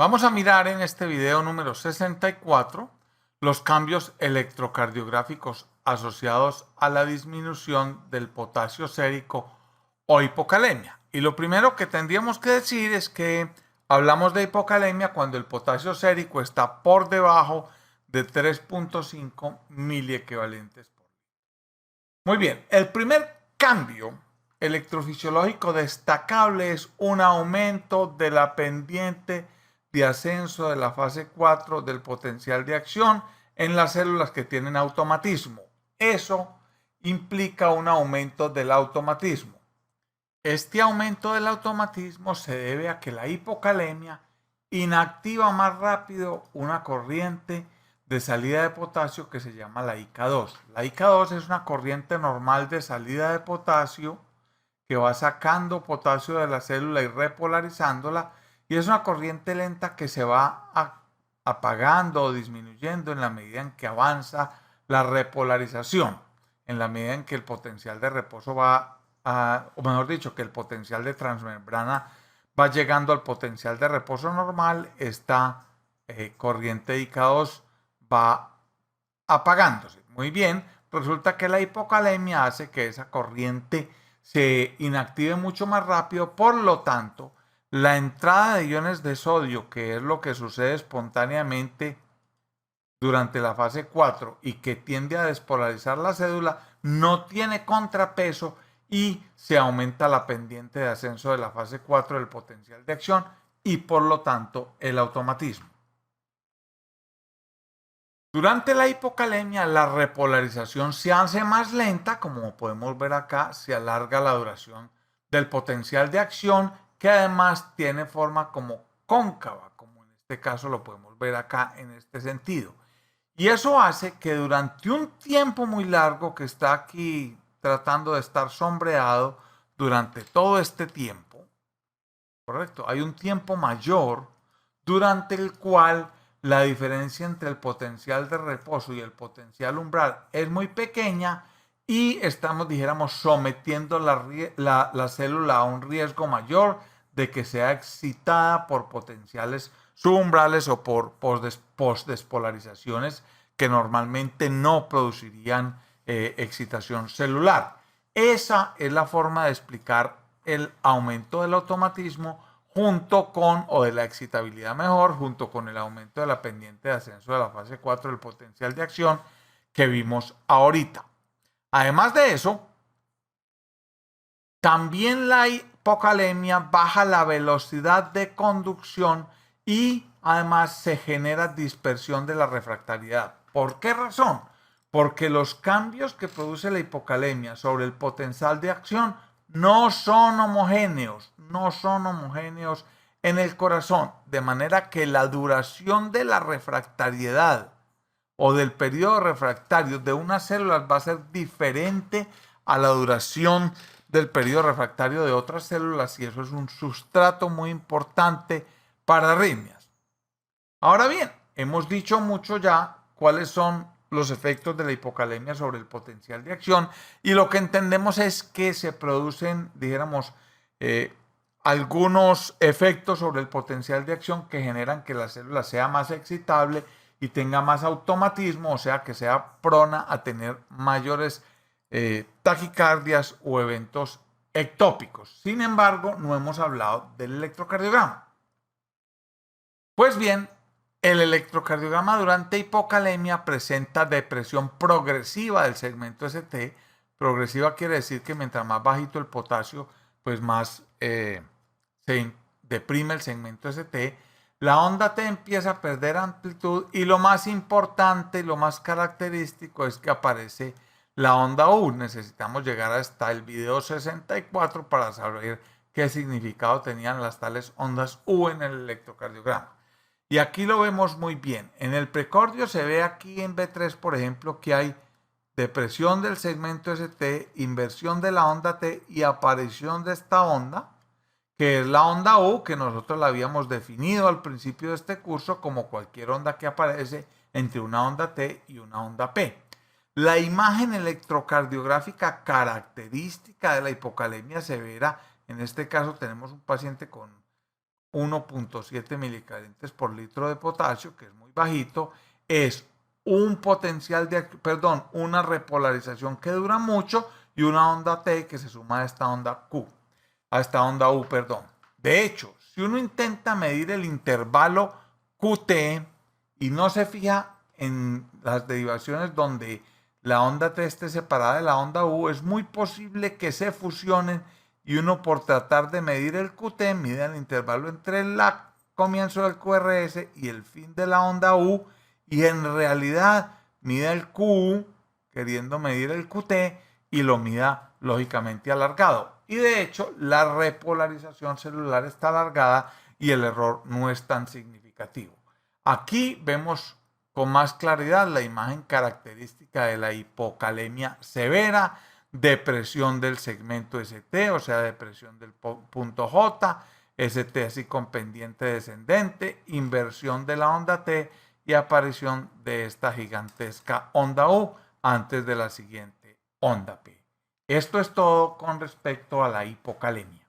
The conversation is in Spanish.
Vamos a mirar en este video número 64 los cambios electrocardiográficos asociados a la disminución del potasio sérico o hipocalemia. Y lo primero que tendríamos que decir es que hablamos de hipocalemia cuando el potasio sérico está por debajo de 3.5 miliequivalentes por litro. Muy bien, el primer cambio electrofisiológico destacable es un aumento de la pendiente de ascenso de la fase 4 del potencial de acción en las células que tienen automatismo. Eso implica un aumento del automatismo. Este aumento del automatismo se debe a que la hipocalemia inactiva más rápido una corriente de salida de potasio que se llama la IK2. La IK2 es una corriente normal de salida de potasio que va sacando potasio de la célula y repolarizándola, y es una corriente lenta que se va apagando o disminuyendo en la medida en que avanza la repolarización, en la medida en que el potencial de reposo o mejor dicho, que el potencial de transmembrana va llegando al potencial de reposo normal, esta corriente IK2 va apagándose. Muy bien, resulta que la hipocalemia hace que esa corriente se inactive mucho más rápido, por lo tanto, la entrada de iones de sodio, que es lo que sucede espontáneamente durante la fase 4 y que tiende a despolarizar la cédula, no tiene contrapeso y se aumenta la pendiente de ascenso de la fase 4 del potencial de acción y por lo tanto el automatismo. Durante la hipocalemia la repolarización se hace más lenta, como podemos ver acá, se alarga la duración del potencial de acción, que además tiene forma como cóncava, como en este caso lo podemos ver acá en este sentido. Y eso hace que durante un tiempo muy largo, que está aquí tratando de estar sombreado, durante todo este tiempo, ¿correcto? Hay un tiempo mayor durante el cual la diferencia entre el potencial de reposo y el potencial umbral es muy pequeña y estamos, dijéramos, sometiendo la célula a un riesgo mayor de que sea excitada por potenciales subumbrales o por postdespolarizaciones que normalmente no producirían excitación celular. Esa es la forma de explicar el aumento del automatismo junto con, o de la excitabilidad mejor, junto con el aumento de la pendiente de ascenso de la fase 4 del potencial de acción que vimos ahorita. Además de eso, también la hipocalemia baja la velocidad de conducción y además se genera dispersión de la refractariedad. ¿Por qué razón? Porque los cambios que produce la hipocalemia sobre el potencial de acción no son homogéneos en el corazón, de manera que la duración de la refractariedad o del periodo refractario de unas células va a ser diferente a la duración del periodo refractario de otras células, y eso es un sustrato muy importante para arritmias. Ahora bien, hemos dicho mucho ya cuáles son los efectos de la hipocalemia sobre el potencial de acción, y lo que entendemos es que se producen, dijéramos, algunos efectos sobre el potencial de acción que generan que la célula sea más excitable y tenga más automatismo, o sea, que sea prona a tener mayores taquicardias o eventos ectópicos. Sin embargo, no hemos hablado del electrocardiograma. Pues bien, el electrocardiograma durante hipocalemia presenta depresión progresiva del segmento ST. Progresiva quiere decir que mientras más bajito el potasio, pues más se deprime el segmento ST. La onda T empieza a perder amplitud y lo más importante, lo más característico es que aparece la onda U. Necesitamos llegar hasta el video 64 para saber qué significado tenían las tales ondas U en el electrocardiograma. Y aquí lo vemos muy bien. En el precordio se ve aquí en B3, por ejemplo, que hay depresión del segmento ST, inversión de la onda T y aparición de esta onda, que es la onda U, que nosotros la habíamos definido al principio de este curso como cualquier onda que aparece entre una onda T y una onda P. La imagen electrocardiográfica característica de la hipocalemia severa, en este caso tenemos un paciente con 1.7 milicalentes por litro de potasio, que es muy bajito, es un potencial de, una repolarización que dura mucho y una onda T que se suma a esta onda Q, a esta onda U, perdón. De hecho, si uno intenta medir el intervalo QT y no se fija en las derivaciones donde la onda T esté separada de la onda U, es muy posible que se fusionen y uno, por tratar de medir el QT, mide el intervalo entre el comienzo del QRS y el fin de la onda U, y en realidad mide el QU queriendo medir el QT y lo mida lógicamente alargado. Y de hecho la repolarización celular está alargada y el error no es tan significativo. Aquí vemos con más claridad la imagen característica de la hipocalemia severa, depresión del segmento ST, o sea, depresión del punto J, ST así con pendiente descendente, inversión de la onda T y aparición de esta gigantesca onda U antes de la siguiente onda P. Esto es todo con respecto a la hipocalemia.